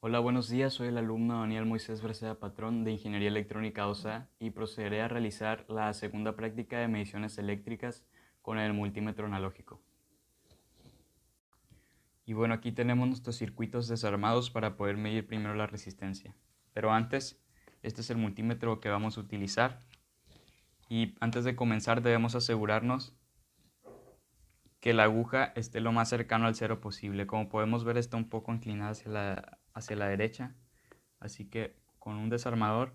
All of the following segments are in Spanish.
Hola, buenos días. Soy el alumno Daniel Moisés Breceda Patrón de Ingeniería Electrónica OSA y procederé a realizar la segunda práctica de mediciones eléctricas con el multímetro analógico. Y bueno, aquí tenemos nuestros circuitos desarmados para poder medir primero la resistencia. Pero antes, este es el multímetro que vamos a utilizar. Y antes de comenzar debemos asegurarnos que la aguja esté lo más cercano al cero posible. Como podemos ver, está un poco inclinada hacia la derecha. Así que con un desarmador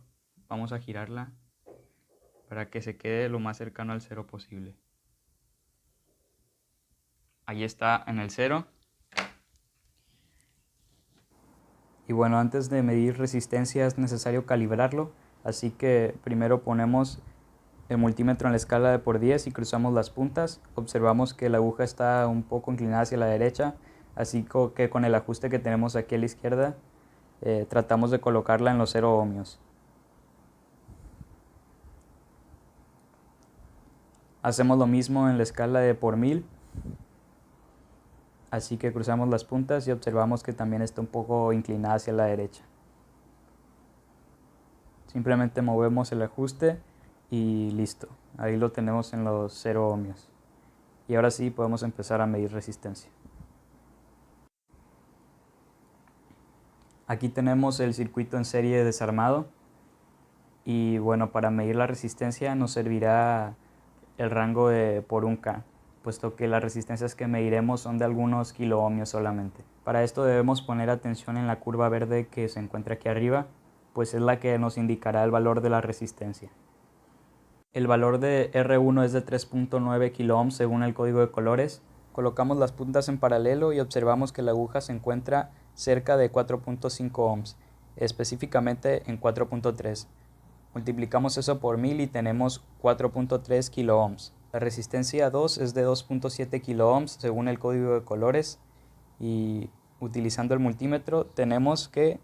vamos a girarla para que se quede lo más cercano al cero posible. Ahí está en el cero. Y bueno, antes de medir resistencia es necesario calibrarlo, así que primero ponemos el multímetro en la escala de por 10 y cruzamos las puntas. Observamos que la aguja está un poco inclinada hacia la derecha, así que con el ajuste que tenemos aquí a la izquierda tratamos de colocarla en los 0 ohmios. Hacemos lo mismo en la escala de por 1000. Así que cruzamos las puntas y observamos que también está un poco inclinada hacia la derecha. Simplemente movemos el ajuste y listo. Ahí lo tenemos en los 0 ohmios. Y ahora sí podemos empezar a medir resistencia. Aquí tenemos el circuito en serie desarmado. Y bueno, para medir la resistencia nos servirá el rango de por 1K, puesto que las resistencias que mediremos son de algunos kiloohmios solamente. Para esto debemos poner atención en la curva verde que se encuentra aquí arriba, pues es la que nos indicará el valor de la resistencia. El valor de R1 es de 3.9 kiloohms según el código de colores. Colocamos las puntas en paralelo y observamos que la aguja se encuentra cerca de 4.5 ohms, específicamente en 4.3. Multiplicamos eso por 1000 y tenemos 4.3 kiloohms. La resistencia 2 es de 2.7 kiloohms según el código de colores y utilizando el multímetro tenemos que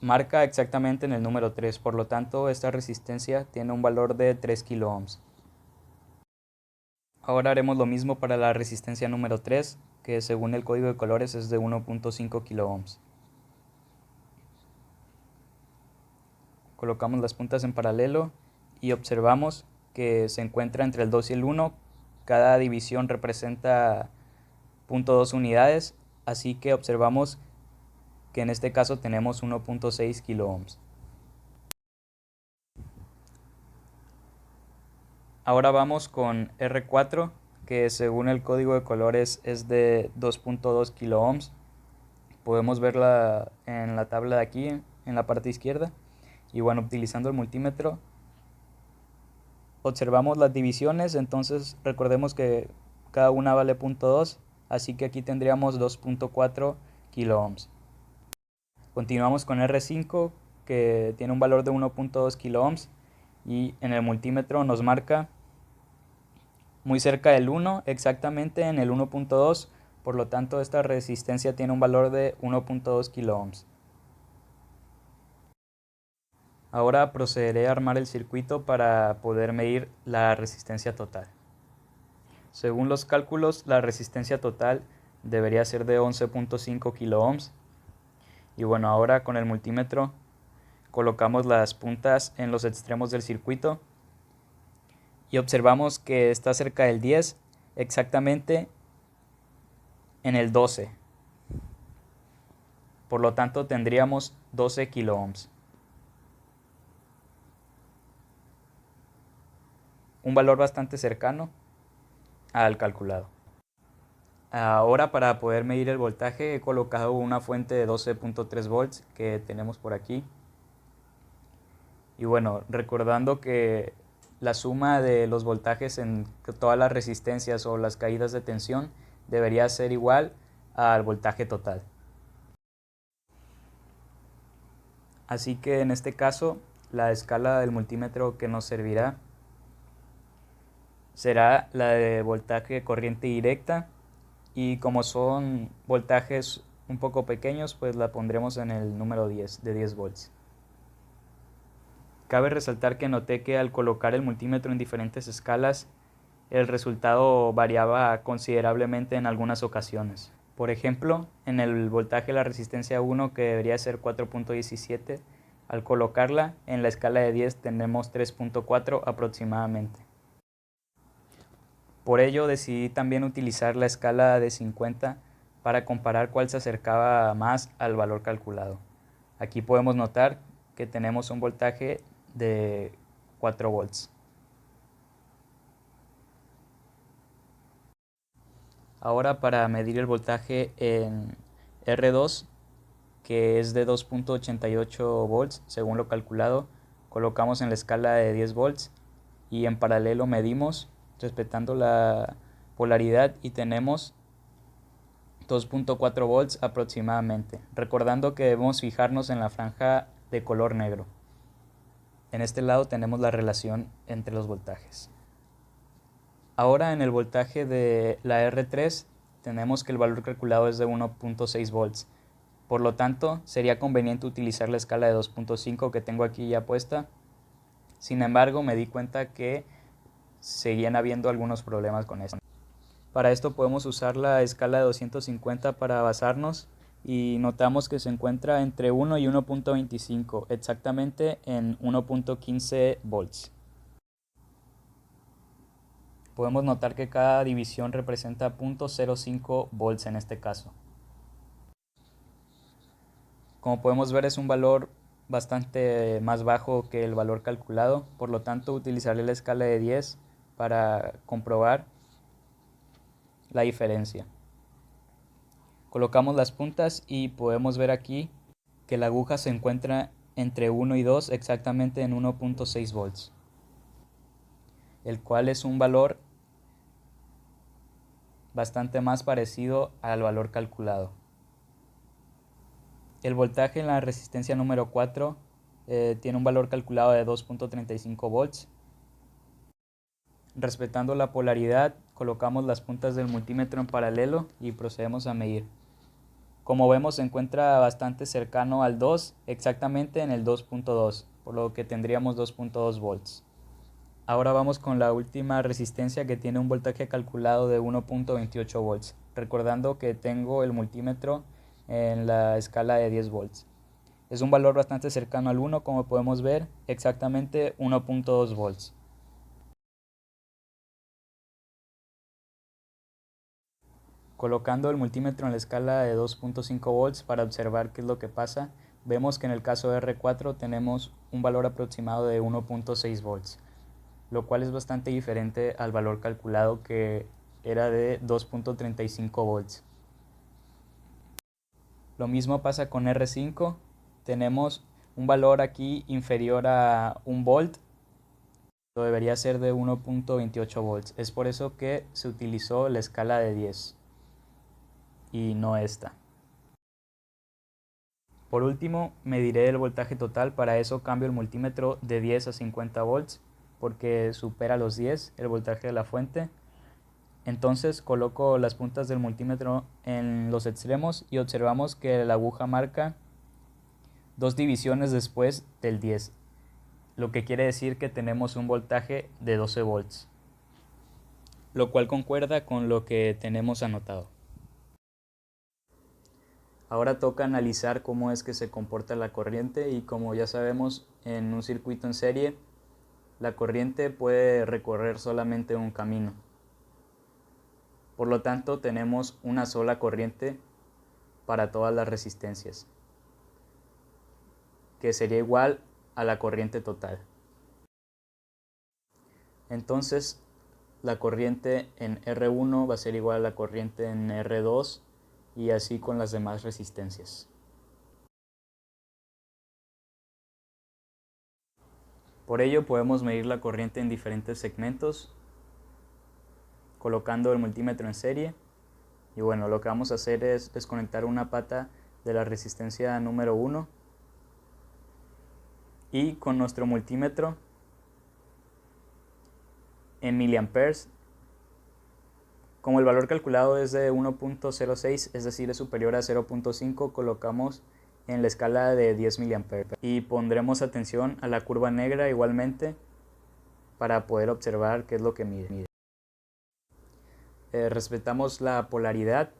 marca exactamente en el número 3, por lo tanto esta resistencia tiene un valor de 3 kiloohms. Ahora haremos lo mismo para la resistencia número 3, que según el código de colores es de 1.5 kiloohms. Colocamos las puntas en paralelo y observamos que se encuentra entre el 2 y el 1. Cada división representa 0.2 unidades, así que observamos que en este caso tenemos 1.6 kiloohms. Ahora vamos con R4, que según el código de colores es de 2.2 kiloohms. Podemos verla en la tabla de aquí, en la parte izquierda. Y bueno, utilizando el multímetro observamos las divisiones, entonces recordemos que cada una vale 0.2, así que aquí tendríamos 2.4 kiloohms. Continuamos con R5, que tiene un valor de 1.2 kiloohms y en el multímetro nos marca muy cerca del 1, exactamente en el 1.2, por lo tanto esta resistencia tiene un valor de 1.2 kiloohms. Ahora procederé a armar el circuito para poder medir la resistencia total. Según los cálculos, la resistencia total debería ser de 11.5 kiloohms. Y bueno, ahora con el multímetro colocamos las puntas en los extremos del circuito y observamos que está cerca del 10, exactamente en el 12. Por lo tanto tendríamos 12 kiloohms. Un valor bastante cercano al calculado. Ahora para poder medir el voltaje he colocado una fuente de 12.3 volts que tenemos por aquí. Y bueno, recordando que la suma de los voltajes en todas las resistencias o las caídas de tensión debería ser igual al voltaje total. Así que en este caso la escala del multímetro que nos servirá será la de voltaje corriente directa, y como son voltajes un poco pequeños pues la pondremos en el número 10 de 10 volts. Cabe resaltar que noté que al colocar el multímetro en diferentes escalas el resultado variaba considerablemente en algunas ocasiones. Por ejemplo, en el voltaje de la resistencia 1, que debería ser 4.17, al colocarla en la escala de 10 tenemos 3.4 aproximadamente. Por ello decidí también utilizar la escala de 50 para comparar cuál se acercaba más al valor calculado. Aquí podemos notar que tenemos un voltaje de 4 volts. Ahora, para medir el voltaje en R2, que es de 2.88 volts según lo calculado, colocamos en la escala de 10 volts y en paralelo medimos respetando la polaridad y tenemos 2.4 volts aproximadamente, recordando que debemos fijarnos en la franja de color negro. En este lado tenemos la relación entre los voltajes. Ahora en el voltaje de la R3 tenemos que el valor calculado es de 1.6 volts. Por lo tanto, sería conveniente utilizar la escala de 2.5 que tengo aquí ya puesta. Sin embargo, me di cuenta que seguían habiendo algunos problemas con esto. Para esto podemos usar la escala de 250 para basarnos y notamos que se encuentra entre 1 y 1.25, exactamente en 1.15 volts. Podemos notar que cada división representa 0.05 volts en este caso. Como podemos ver, es un valor bastante más bajo que el valor calculado, por lo tanto utilizaré la escala de 10 para comprobar la diferencia. Colocamos las puntas y podemos ver aquí que la aguja se encuentra entre 1 y 2 exactamente en 1.6 volts, el cual es un valor bastante más parecido al valor calculado. El voltaje en la resistencia número 4 tiene un valor calculado de 2.35 volts. Respetando la polaridad, colocamos las puntas del multímetro en paralelo y procedemos a medir. Como vemos, se encuentra bastante cercano al 2, exactamente en el 2.2, por lo que tendríamos 2.2 volts. Ahora vamos con la última resistencia, que tiene un voltaje calculado de 1.28 volts, recordando que tengo el multímetro en la escala de 10 volts. Es un valor bastante cercano al 1, como podemos ver, exactamente 1.2 volts. Colocando el multímetro en la escala de 2.5 volts para observar qué es lo que pasa, vemos que en el caso de R4 tenemos un valor aproximado de 1.6 volts, lo cual es bastante diferente al valor calculado, que era de 2.35 volts. Lo mismo pasa con R5, tenemos un valor aquí inferior a 1 volt, lo debería ser de 1.28 volts. Es por eso que se utilizó la escala de 10 y no esta. Por último, mediré el voltaje total. Para eso cambio el multímetro de 10 a 50 volts porque supera los 10 el voltaje de la fuente. Entonces coloco las puntas del multímetro en los extremos y observamos que la aguja marca 2 divisiones después del 10, lo que quiere decir que tenemos un voltaje de 12 volts, lo cual concuerda con lo que tenemos anotado. Ahora toca analizar cómo es que se comporta la corriente, y como ya sabemos, en un circuito en serie la corriente puede recorrer solamente un camino. Por lo tanto, tenemos una sola corriente para todas las resistencias, que sería igual a la corriente total. Entonces, la corriente en R1 va a ser igual a la corriente en R2 y así con las demás resistencias. Por ello podemos medir la corriente en diferentes segmentos colocando el multímetro en serie. Y bueno, lo que vamos a hacer es desconectar una pata de la resistencia número 1 y con nuestro multímetro en miliamperes, como el valor calculado es de 1.06, es decir, es superior a 0.5, colocamos en la escala de 10 miliamperes y pondremos atención a la curva negra igualmente para poder observar qué es lo que mide. Respetamos la polaridad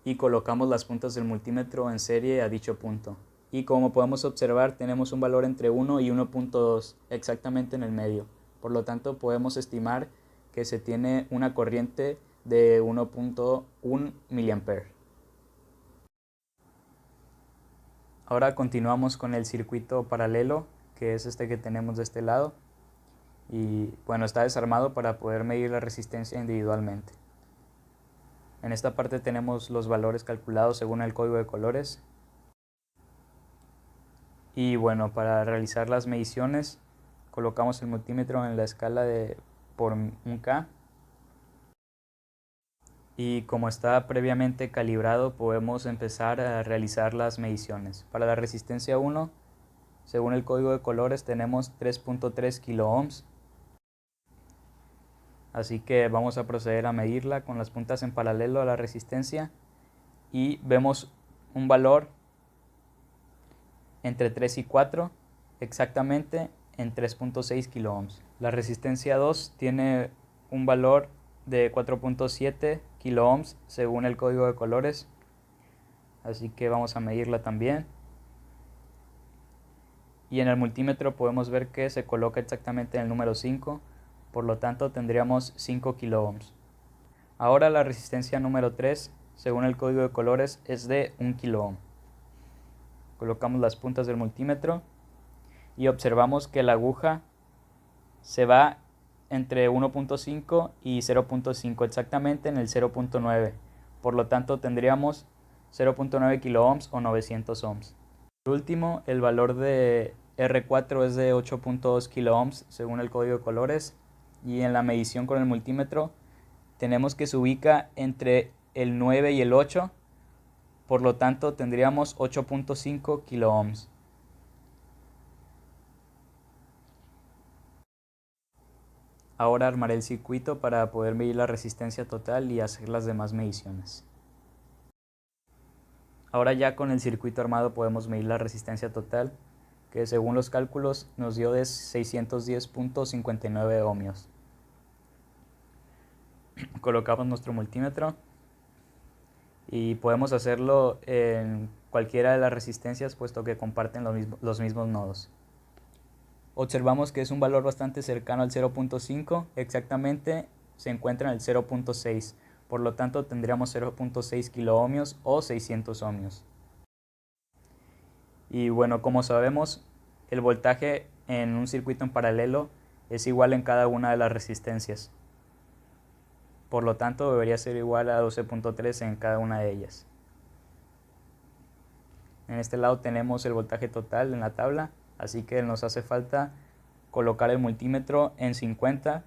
y colocamos las puntas del multímetro en serie a dicho punto. Y como podemos observar, tenemos un valor entre 1 y 1.2, exactamente en el medio. Por lo tanto, podemos estimar que se tiene una corriente de 1.1 mA. Ahora continuamos con el circuito paralelo, que es este que tenemos de este lado. Y bueno, está desarmado para poder medir la resistencia individualmente. En esta parte tenemos los valores calculados según el código de colores. Y bueno, para realizar las mediciones, colocamos el multímetro en la escala de por 1K. Y como está previamente calibrado, podemos empezar a realizar las mediciones. Para la resistencia 1, según el código de colores, tenemos 3.3 kiloohms. Así que vamos a proceder a medirla con las puntas en paralelo a la resistencia y vemos un valor entre 3 y 4, exactamente en 3.6 kiloohms. La resistencia 2 tiene un valor de 4.7 kiloohms según el código de colores, así que vamos a medirla también. Y en el multímetro podemos ver que se coloca exactamente en el número 5, por lo tanto tendríamos 5 kiloohms. Ahora la resistencia número 3, según el código de colores, es de 1 kiloohm. Colocamos las puntas del multímetro y observamos que la aguja se va entre 1.5 y 0.5, exactamente en el 0.9. Por lo tanto tendríamos 0.9 kiloohms o 900 ohms. Por último, el valor de R4 es de 8.2 kiloohms según el código de colores, y en la medición con el multímetro tenemos que se ubica entre el 9 y el 8, por lo tanto tendríamos 8.5 kiloohms. Ahora armaré el circuito para poder medir la resistencia total y hacer las demás mediciones. Ahora ya con el circuito armado podemos medir la resistencia total, que según los cálculos nos dio de 610.59 ohmios. Colocamos nuestro multímetro y podemos hacerlo en cualquiera de las resistencias puesto que comparten los mismos nodos. Observamos que es un valor bastante cercano al 0.5, exactamente se encuentra en el 0.6, por lo tanto tendríamos 0.6 kiloohmios o 600 ohmios. Y bueno, como sabemos, el voltaje en un circuito en paralelo es igual en cada una de las resistencias. Por lo tanto, debería ser igual a 12.3 en cada una de ellas. En este lado tenemos el voltaje total en la tabla, así que nos hace falta colocar el multímetro en 50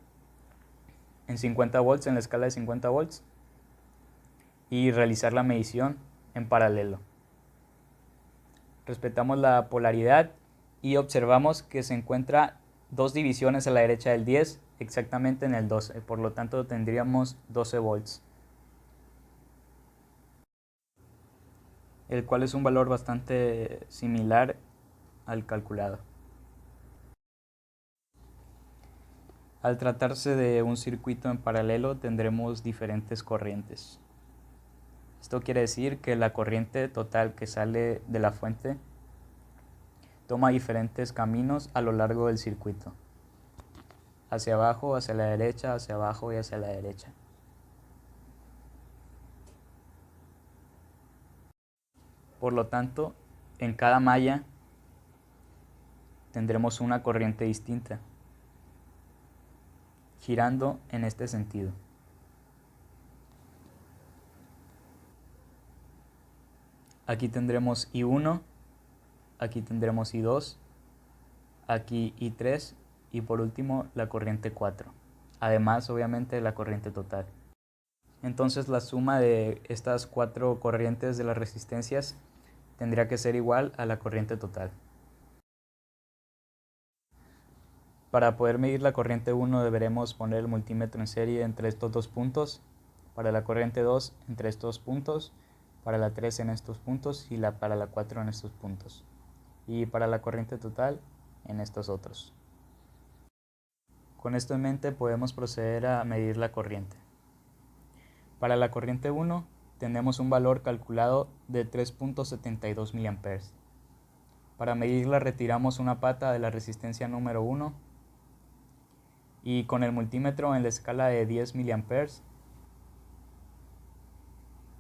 volts, en la escala de 50 volts, y realizar la medición en paralelo. Respetamos la polaridad y observamos que se encuentra dos divisiones a la derecha del 10, exactamente en el 12, por lo tanto tendríamos 12 volts, el cual es un valor bastante similar al calculado. Al tratarse de un circuito en paralelo tendremos diferentes corrientes. Esto quiere decir que la corriente total que sale de la fuente toma diferentes caminos a lo largo del circuito, hacia abajo, hacia la derecha, hacia abajo y hacia la derecha. Por lo tanto, en cada malla tendremos una corriente distinta, girando en este sentido. Aquí tendremos I1, aquí tendremos I2, aquí I3 y por último la corriente 4. Además, obviamente, de la corriente total. Entonces la suma de estas cuatro corrientes de las resistencias tendría que ser igual a la corriente total. Para poder medir la corriente 1 deberemos poner el multímetro en serie entre estos dos puntos, para la corriente 2 entre estos puntos, para la 3 en estos puntos y para la 4 en estos puntos, y para la corriente total en estos otros. Con esto en mente podemos proceder a medir la corriente. Para la corriente 1 tenemos un valor calculado de 3.72 mA. Para medirla retiramos una pata de la resistencia número 1 y con el multímetro en la escala de 10 mA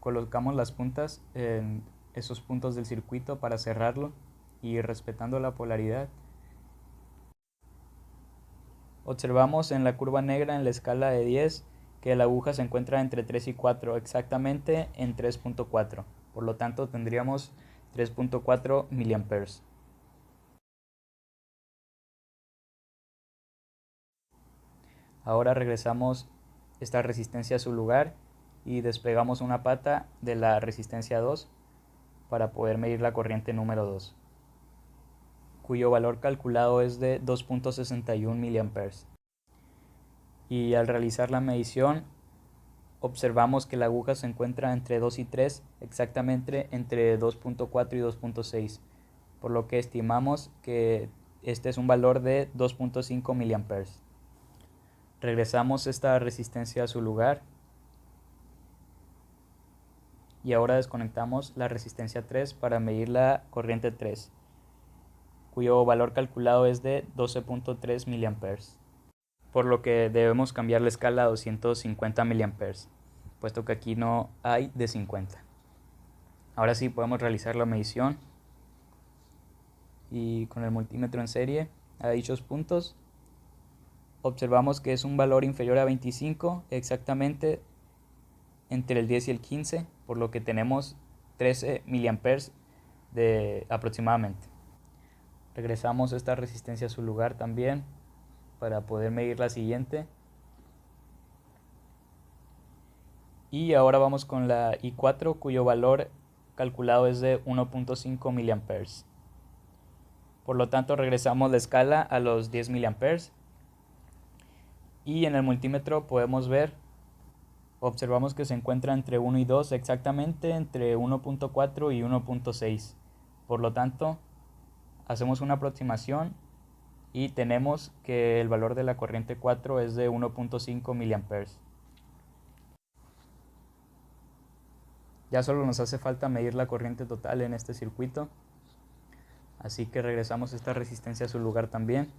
colocamos las puntas en esos puntos del circuito para cerrarlo y respetando la polaridad. Observamos en la curva negra en la escala de 10 que la aguja se encuentra entre 3 y 4, exactamente en 3.4. Por lo tanto tendríamos 3.4 mA. Ahora regresamos esta resistencia a su lugar y despegamos una pata de la resistencia 2 para poder medir la corriente número 2, cuyo valor calculado es de 2.61 mA. Y al realizar la medición observamos que la aguja se encuentra entre 2 y 3, exactamente entre 2.4 y 2.6, por lo que estimamos que este es un valor de 2.5 mA. Regresamos esta resistencia a su lugar y ahora desconectamos la resistencia 3 para medir la corriente 3, cuyo valor calculado es de 12.3 mA, por lo que debemos cambiar la escala a 250 mA, puesto que aquí no hay de 50. Ahora sí podemos realizar la medición y con el multímetro en serie a dichos puntos observamos que es un valor inferior a 25, exactamente entre el 10 y el 15, por lo que tenemos 13 mA de aproximadamente. Regresamos esta resistencia a su lugar también para poder medir la siguiente. Y ahora vamos con la I4, cuyo valor calculado es de 1.5 mA. Por lo tanto regresamos la escala a los 10 mA y en el multímetro podemos ver, observamos que se encuentra entre 1 y 2, exactamente entre 1.4 y 1.6. Por lo tanto, hacemos una aproximación y tenemos que el valor de la corriente 4 es de 1.5 mA. Ya solo nos hace falta medir la corriente total en este circuito, así que regresamos esta resistencia a su lugar también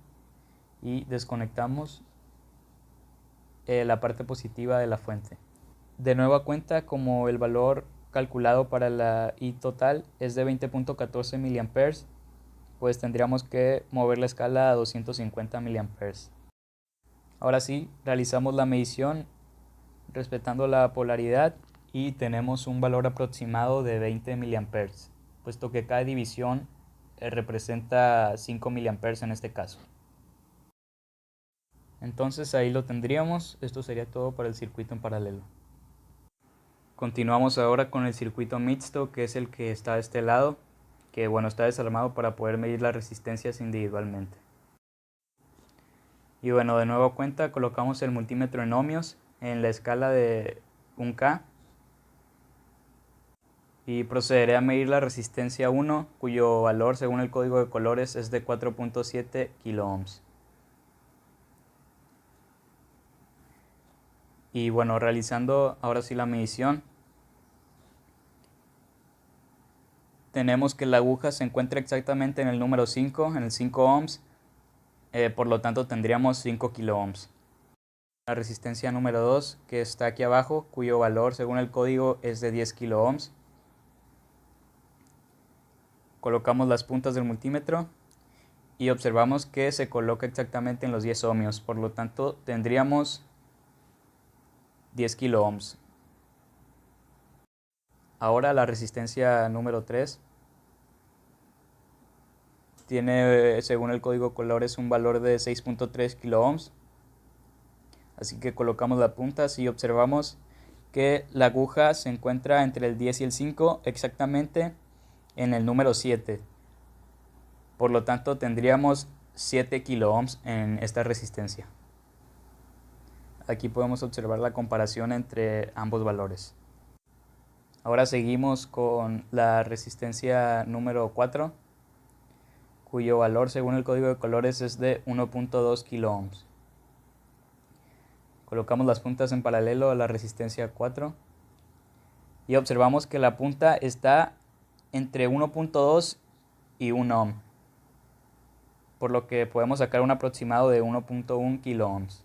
y desconectamos la parte positiva de la fuente. De nueva cuenta, como el valor calculado para la I total es de 20.14 mA, pues tendríamos que mover la escala a 250 mA. Ahora sí, realizamos la medición respetando la polaridad y tenemos un valor aproximado de 20 mA, puesto que cada división representa 5 mA en este caso. Entonces ahí lo tendríamos. Esto sería todo para el circuito en paralelo. Continuamos ahora con el circuito mixto, que es el que está de este lado, que bueno, está desarmado para poder medir las resistencias individualmente. Y bueno, de nuevo cuenta, colocamos el multímetro en ohmios en la escala de 1K y procederé a medir la resistencia 1, cuyo valor según el código de colores es de 4.7 kiloohms. Y bueno, realizando ahora sí la medición, tenemos que la aguja se encuentra exactamente en el número 5, en el 5 ohms, por lo tanto tendríamos 5 kiloohms. La resistencia número 2, que está aquí abajo, cuyo valor según el código es de 10 kiloohms. Colocamos las puntas del multímetro y observamos que se coloca exactamente en los 10 ohmios, por lo tanto tendríamos 10 kiloohms. Ahora la resistencia número 3 tiene, según el código colores, un valor de 6.3 kiloohms. Así que colocamos las puntas y observamos que la aguja se encuentra entre el 10 y el 5, exactamente en el número 7. Por lo tanto tendríamos 7 kiloohms en esta resistencia. Aquí podemos observar la comparación entre ambos valores. Ahora seguimos con la resistencia número 4, cuyo valor según el código de colores es de 1.2 kiloohms. Colocamos las puntas en paralelo a la resistencia 4 y observamos que la punta está entre 1.2 y 1 ohm, por lo que podemos sacar un aproximado de 1.1 kilo ohms.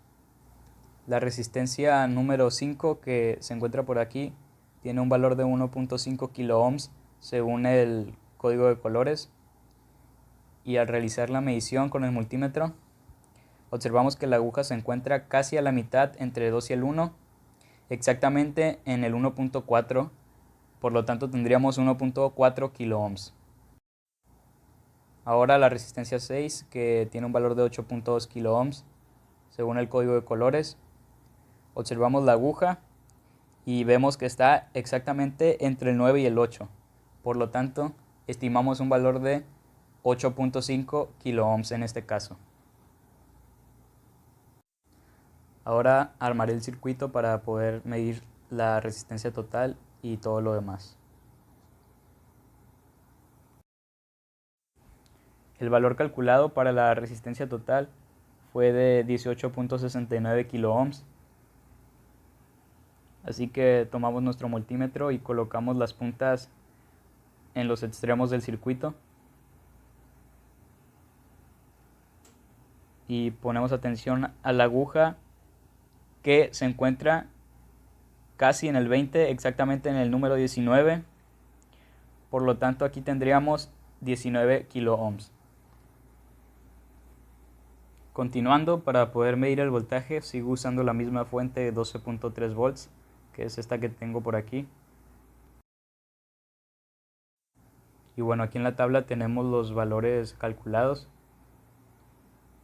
La resistencia número 5 que se encuentra por aquí tiene un valor de 1.5 kilo ohms según el código de colores, y al realizar la medición con el multímetro observamos que la aguja se encuentra casi a la mitad entre el 2 y el 1, exactamente en el 1.4, por lo tanto tendríamos 1.4 kilo ohms. Ahora la resistencia 6, que tiene un valor de 8.2 kilo ohms según el código de colores, observamos la aguja y vemos que está exactamente entre el 9 y el 8, por lo tanto estimamos un valor de 8.5 kilo ohms en este caso. Ahora armaré el circuito para poder medir la resistencia total y todo lo demás. El valor calculado para la resistencia total fue de 18.69 kilo ohms. Así que tomamos nuestro multímetro y colocamos las puntas en los extremos del circuito y ponemos atención a la aguja que se encuentra casi en el 20, exactamente en el número 19. Por lo tanto aquí tendríamos 19 kilo ohms. Continuando, para poder medir el voltaje sigo usando la misma fuente de 12.3 volts, que es esta que tengo por aquí. Y bueno, aquí en la tabla tenemos los valores calculados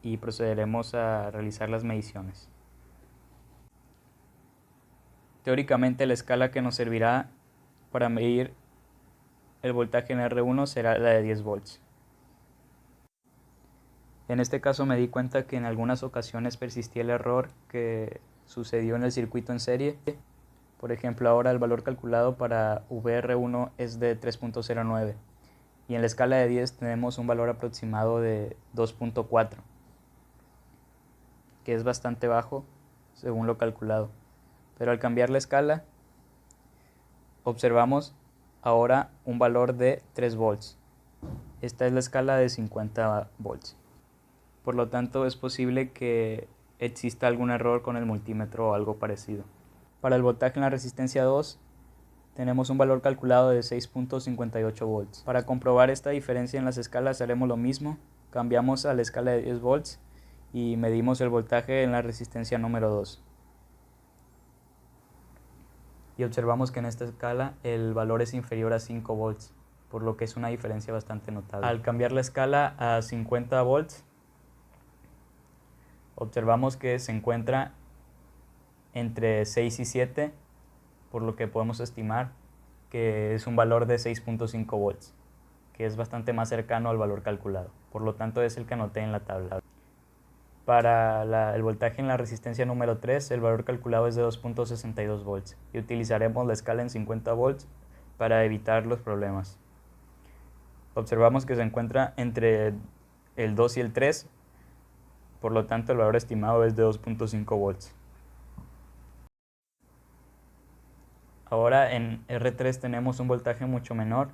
y procederemos a realizar las mediciones. Teóricamente la escala que nos servirá para medir el voltaje en R1 será la de 10 volts. En este caso me di cuenta que en algunas ocasiones persistía el error que sucedió en el circuito en serie. Por ejemplo, ahora el valor calculado para VR1 es de 3.09 y en la escala de 10 tenemos un valor aproximado de 2.4, que es bastante bajo según lo calculado. Pero al cambiar la escala observamos ahora un valor de 3 volts. Esta es la escala de 50 volts. Por lo tanto es posible que exista algún error con el multímetro o algo parecido. Para el voltaje en la resistencia 2 tenemos un valor calculado de 6.58 volts. Para comprobar esta diferencia en las escalas haremos lo mismo. Cambiamos a la escala de 10 volts y medimos el voltaje en la resistencia número 2. Y observamos que en esta escala el valor es inferior a 5 volts, por lo que es una diferencia bastante notable. Al cambiar la escala a 50 volts, observamos que se encuentra entre 6 y 7, por lo que podemos estimar que es un valor de 6.5 volts, que es bastante más cercano al valor calculado. Por lo tanto es el que anoté en la tabla. Para el voltaje en la resistencia número 3, el valor calculado es de 2.62 volts y utilizaremos la escala en 50 volts para evitar los problemas. Observamos que se encuentra entre el 2 y el 3, por lo tanto el valor estimado es de 2.5 volts. Ahora en R3 tenemos un voltaje mucho menor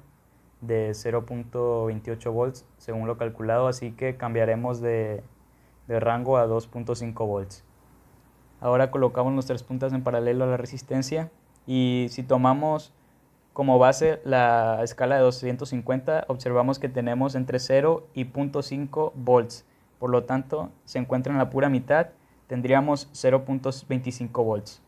de 0.28 volts según lo calculado, así que cambiaremos de rango a 2.5 volts. Ahora colocamos nuestras puntas en paralelo a la resistencia y si tomamos como base la escala de 250, observamos que tenemos entre 0 y 0.5 volts. Por lo tanto, se encuentra en la pura mitad, tendríamos 0.25 volts.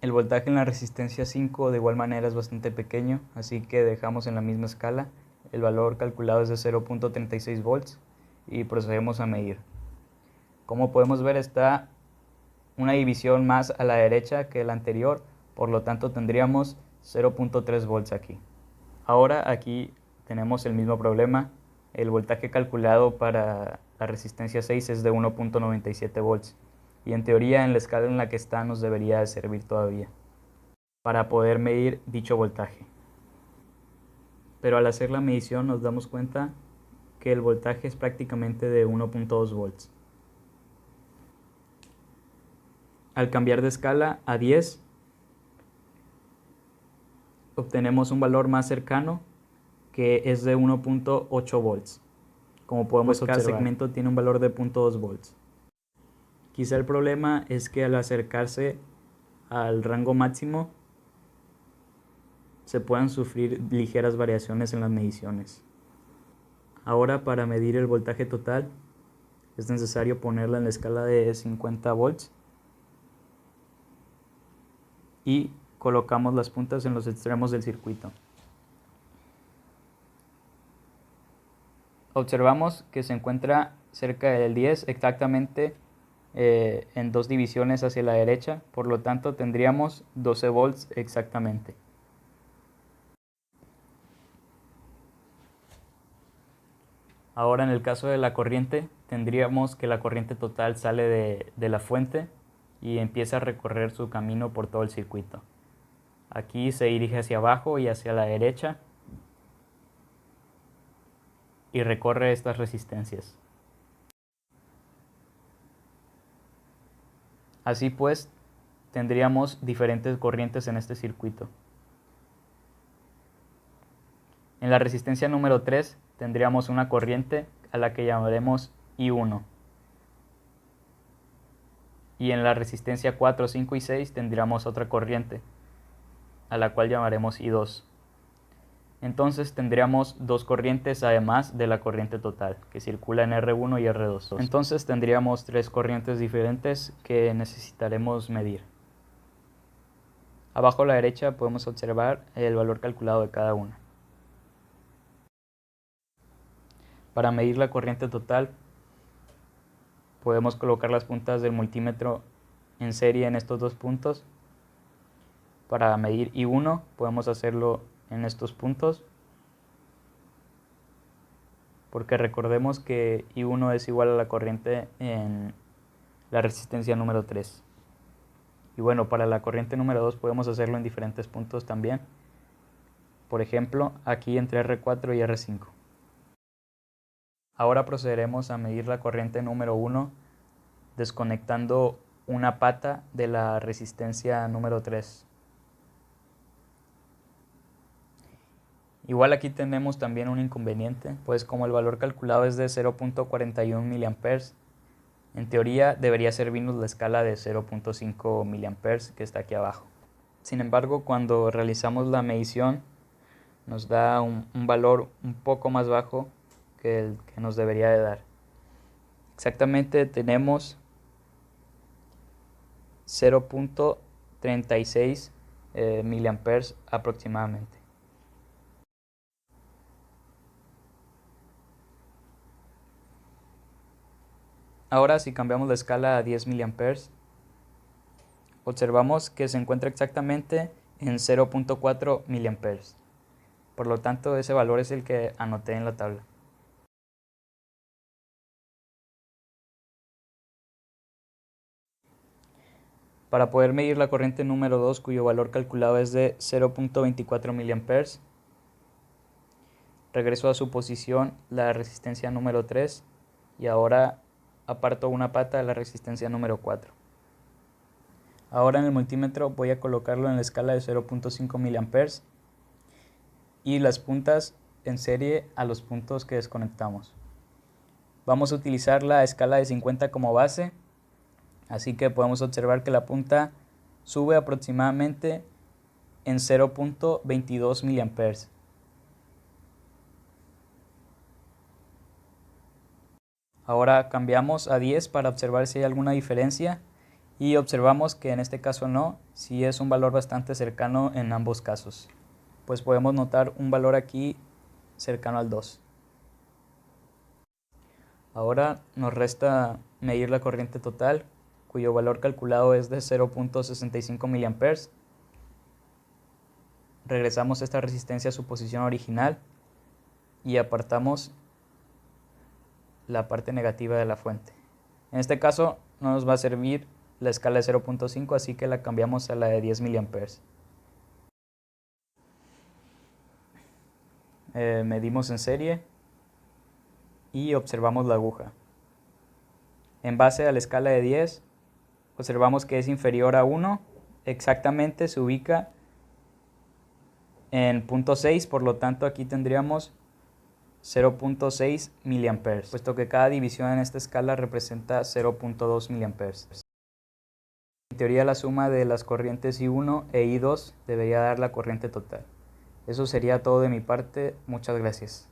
El voltaje en la resistencia 5 de igual manera es bastante pequeño, así que dejamos en la misma escala. El valor calculado es de 0.36 volts y procedemos a medir. Como podemos ver, está una división más a la derecha que la anterior, por lo tanto tendríamos 0.3 volts aquí. Ahora aquí tenemos el mismo problema. El voltaje calculado para la resistencia 6 es de 1.97 volts y en teoría en la escala en la que está nos debería de servir todavía para poder medir dicho voltaje. Pero al hacer la medición nos damos cuenta que el voltaje es prácticamente de 1.2 volts. Al cambiar de escala a 10, obtenemos un valor más cercano que es de 1.8 volts. Como podemos observar, cada segmento tiene un valor de 0.2 volts. Quizá el problema es que al acercarse al rango máximo se puedan sufrir ligeras variaciones en las mediciones. Ahora, para medir el voltaje total es necesario ponerla en la escala de 50 volts y colocamos las puntas en los extremos del circuito. Observamos que se encuentra cerca del 10, exactamente en 2 divisiones hacia la derecha, por lo tanto tendríamos 12 volts exactamente. Ahora, en el caso de la corriente, tendríamos que la corriente total sale de la fuente y empieza a recorrer su camino por todo el circuito. Aquí se dirige hacia abajo y hacia la derecha y recorre estas resistencias. Así pues, tendríamos diferentes corrientes en este circuito. En la resistencia número 3 tendríamos una corriente a la que llamaremos I1. Y en la resistencia 4, 5 y 6 tendríamos otra corriente, a la cual llamaremos I2. Entonces tendríamos 2 corrientes además de la corriente total, que circula en R1 y R2. Entonces tendríamos 3 corrientes diferentes que necesitaremos medir. Abajo a la derecha podemos observar el valor calculado de cada una. Para medir la corriente total, podemos colocar las puntas del multímetro en serie en estos 2 puntos. Para medir I1 podemos hacerlo en estos puntos, porque recordemos que I1 es igual a la corriente en la resistencia número 3. Y bueno, para la corriente número 2 podemos hacerlo en diferentes puntos también. Por ejemplo, aquí entre R4 y R5. Ahora procederemos a medir la corriente número 1 desconectando una pata de la resistencia número 3. Igual aquí tenemos también un inconveniente, pues como el valor calculado es de 0.41 mA, en teoría debería servirnos la escala de 0.5 mA que está aquí abajo. Sin embargo, cuando realizamos la medición nos da un valor un poco más bajo que el que nos debería de dar. Exactamente tenemos 0.36 mA aproximadamente. Ahora, si cambiamos la escala a 10 mA, observamos que se encuentra exactamente en 0.4 mA. Por lo tanto, ese valor es el que anoté en la tabla. Para poder medir la corriente número 2, cuyo valor calculado es de 0.24 mA, regreso a su posición la resistencia número 3 y ahora aparto una pata de la resistencia número 4. Ahora en el multímetro voy a colocarlo en la escala de 0.5 mA y las puntas en serie a los puntos que desconectamos. Vamos a utilizar la escala de 50 como base, así que podemos observar que la punta sube aproximadamente en 0.22 mA. Ahora cambiamos a 10 para observar si hay alguna diferencia y observamos que en este caso no, sí es un valor bastante cercano en ambos casos. Pues podemos notar un valor aquí cercano al 2. Ahora nos resta medir la corriente total, cuyo valor calculado es de 0.65 mA. Regresamos esta resistencia a su posición original y apartamos la parte negativa de la fuente. En este caso no nos va a servir la escala de 0.5, así que la cambiamos a la de 10 mA. Medimos en serie y observamos la aguja. En base a la escala de 10, observamos que es inferior a 1, exactamente se ubica En punto 6, por lo tanto, aquí tendríamos 0.6 miliamperes, puesto que cada división en esta escala representa 0.2 miliamperes. En teoría, la suma de las corrientes I1 e I2 debería dar la corriente total. Eso sería todo de mi parte. Muchas gracias.